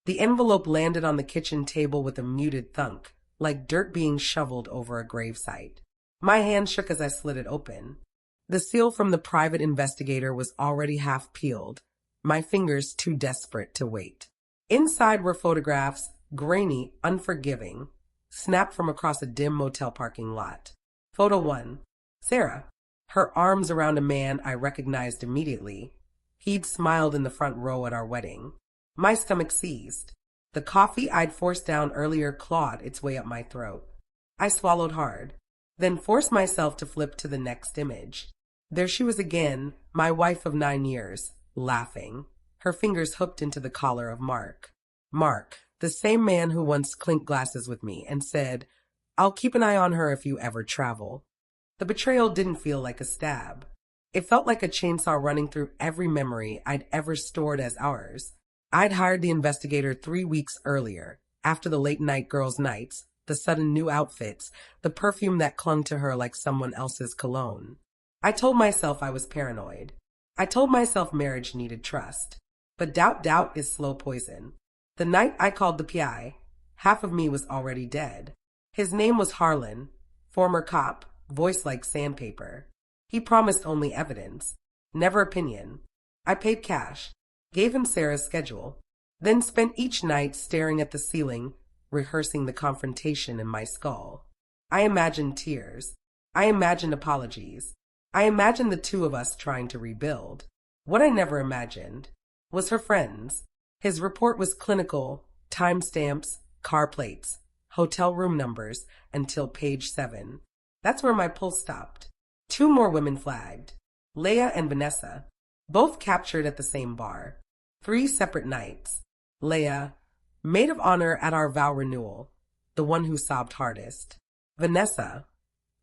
The envelope landed on the kitchen table with a muted thunk, like dirt being shoveled over a gravesite. My hand shook as I slid it open. The seal from the private investigator was already half peeled, my fingers too desperate to wait. Inside were photographs, grainy, unforgiving, snapped from across a dim motel parking lot. Photo 1. Sarah, her arms around a man I recognized immediately. He'd smiled in the front row at our wedding. My stomach seized. The coffee I'd forced down earlier clawed its way up my throat. I swallowed hard, then forced myself to flip to the next image. There she was again, my wife of 9 years, laughing, her fingers hooked into the collar of Mark. Mark, the same man who once clinked glasses with me and said, "I'll keep an eye on her if you ever travel." The betrayal didn't feel like a stab. It felt like a chainsaw running through every memory I'd ever stored as ours. I'd hired the investigator 3 weeks earlier, after the late-night girls' nights, the sudden new outfits, the perfume that clung to her like someone else's cologne. I told myself I was paranoid. I told myself marriage needed trust. But doubt is slow poison. The night I called the PI, half of me was already dead. His name was Harlan, former cop, voice like sandpaper. He promised only evidence, never opinion. I paid cash, gave him Sarah's schedule, then spent each night staring at the ceiling, rehearsing the confrontation in my skull. I imagined tears. I imagined apologies. I imagined the two of us trying to rebuild. What I never imagined was her friends. His report was clinical, timestamps, car plates, hotel room numbers, until page 7. That's where my pulse stopped. 2 more women flagged. Leah and Vanessa, both captured at the same bar. 3 separate nights. Leah, maid of honor at our vow renewal, the one who sobbed hardest. Vanessa,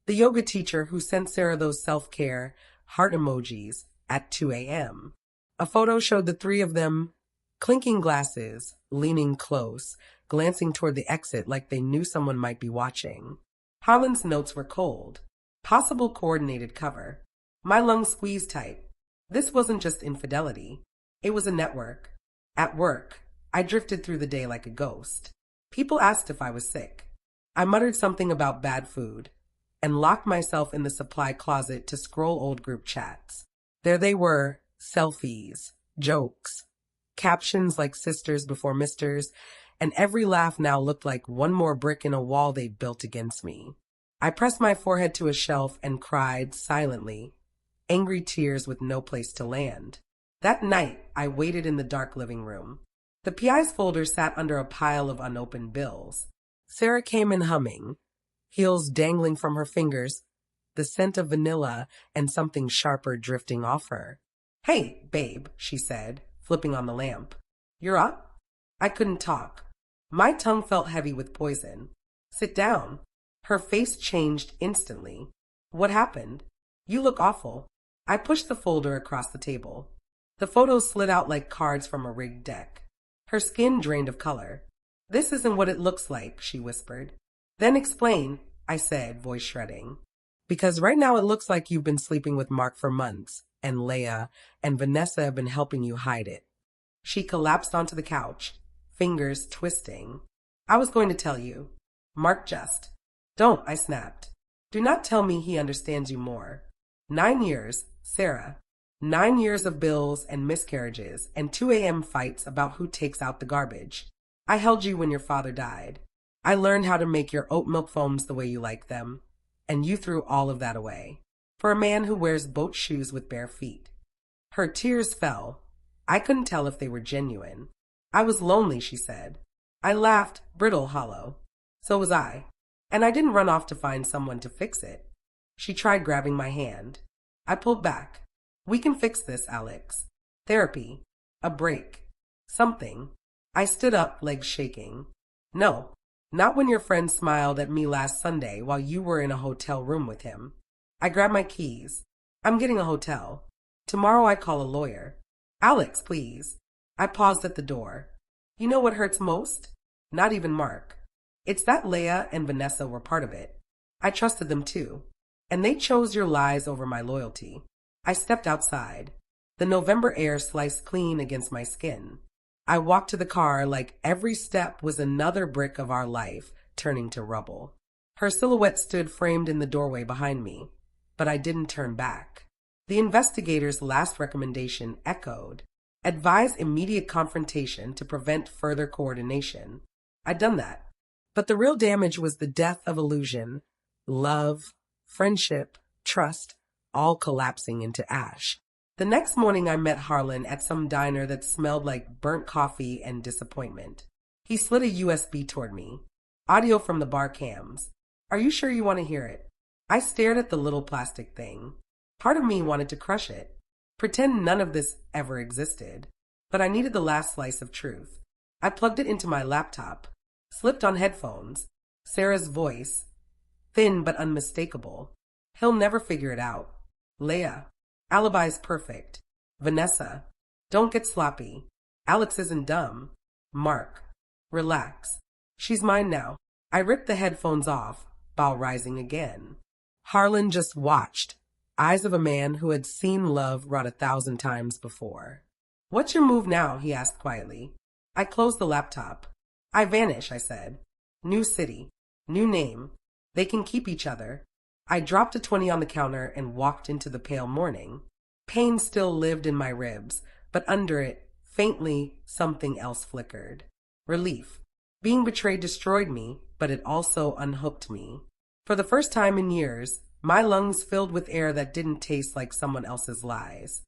the yoga teacher who sent Sarah those self-care heart emojis at 2 a.m. A photo showed the 3 of them clinking glasses, leaning close, glancing toward the exit like they knew someone might be watching. Harlan's notes were cold. Possible coordinated cover. My lungs squeezed tight. This wasn't just infidelity. It was a network. At work, I drifted through the day like a ghost. People asked if I was sick. I muttered something about bad food and locked myself in the supply closet to scroll old group chats. There they were, selfies, jokes, captions like sisters before misters, and every laugh now looked like one more brick in a wall they'd built against me. I pressed my forehead to a shelf and cried silently, angry tears with no place to land. That night, I waited in the dark living room. The PI's folder sat under a pile of unopened bills. Sarah came in humming, heels dangling from her fingers, the scent of vanilla and something sharper drifting off her. "Hey, babe," she said, flipping on the lamp. "You're up?" I couldn't talk. My tongue felt heavy with poison. "Sit down." Her face changed instantly. "What happened? You look awful." I pushed the folder across the table. The photos slid out like cards from a rigged deck. Her skin drained of color. "This isn't what it looks like," she whispered. "Then explain," I said, voice shredding. "Because right now it looks like you've been sleeping with Mark for months, and Leah and Vanessa have been helping you hide it." She collapsed onto the couch, fingers twisting. "I was going to tell you. Mark just—" "Don't," I snapped. "Do not tell me he understands you more. 9 years, Sarah. 9 years of bills and miscarriages and 2 a.m. fights about who takes out the garbage. I held you when your father died. I learned how to make your oat milk foams the way you like them. And you threw all of that away. For a man who wears boat shoes with bare feet." Her tears fell. I couldn't tell if they were genuine. "I was lonely," she said. I laughed, brittle, hollow. "So was I. And I didn't run off to find someone to fix it." She tried grabbing my hand. I pulled back. "We can fix this, Alex. Therapy. A break. Something." I stood up, legs shaking. "No, not when your friend smiled at me last Sunday while you were in a hotel room with him." I grabbed my keys. "I'm getting a hotel. Tomorrow I call a lawyer." "Alex, please." I paused at the door. "You know what hurts most? Not even Mark. It's that Leah and Vanessa were part of it. I trusted them too. And they chose your lies over my loyalty." I stepped outside. The November air sliced clean against my skin. I walked to the car like every step was another brick of our life turning to rubble. Her silhouette stood framed in the doorway behind me, but I didn't turn back. The investigator's last recommendation echoed. Advise immediate confrontation to prevent further coordination. I'd done that. But the real damage was the death of illusion, love, friendship, trust, all collapsing into ash. The next morning I met Harlan at some diner that smelled like burnt coffee and disappointment. He slid a USB toward me. Audio from the bar cams. Are you sure you want to hear it? I stared at the little plastic thing. Part of me wanted to crush it. Pretend none of this ever existed. But I needed the last slice of truth. I plugged it into my laptop, slipped on headphones. Sarah's voice, thin but unmistakable. He'll never figure it out. Leah. Alibi's perfect. Vanessa. Don't get sloppy. Alex isn't dumb. Mark. Relax. She's mine now. I ripped the headphones off, bow rising again. Harlan just watched, eyes of a man who had seen love rot 1,000 times before. What's your move now? He asked quietly. I closed the laptop. I vanish, I said. New city. New name. They can keep each other. I dropped a 20 on the counter and walked into the pale morning. Pain still lived in my ribs, but under it, faintly, something else flickered. Relief. Being betrayed destroyed me, but it also unhooked me. For the first time in years, my lungs filled with air that didn't taste like someone else's lies.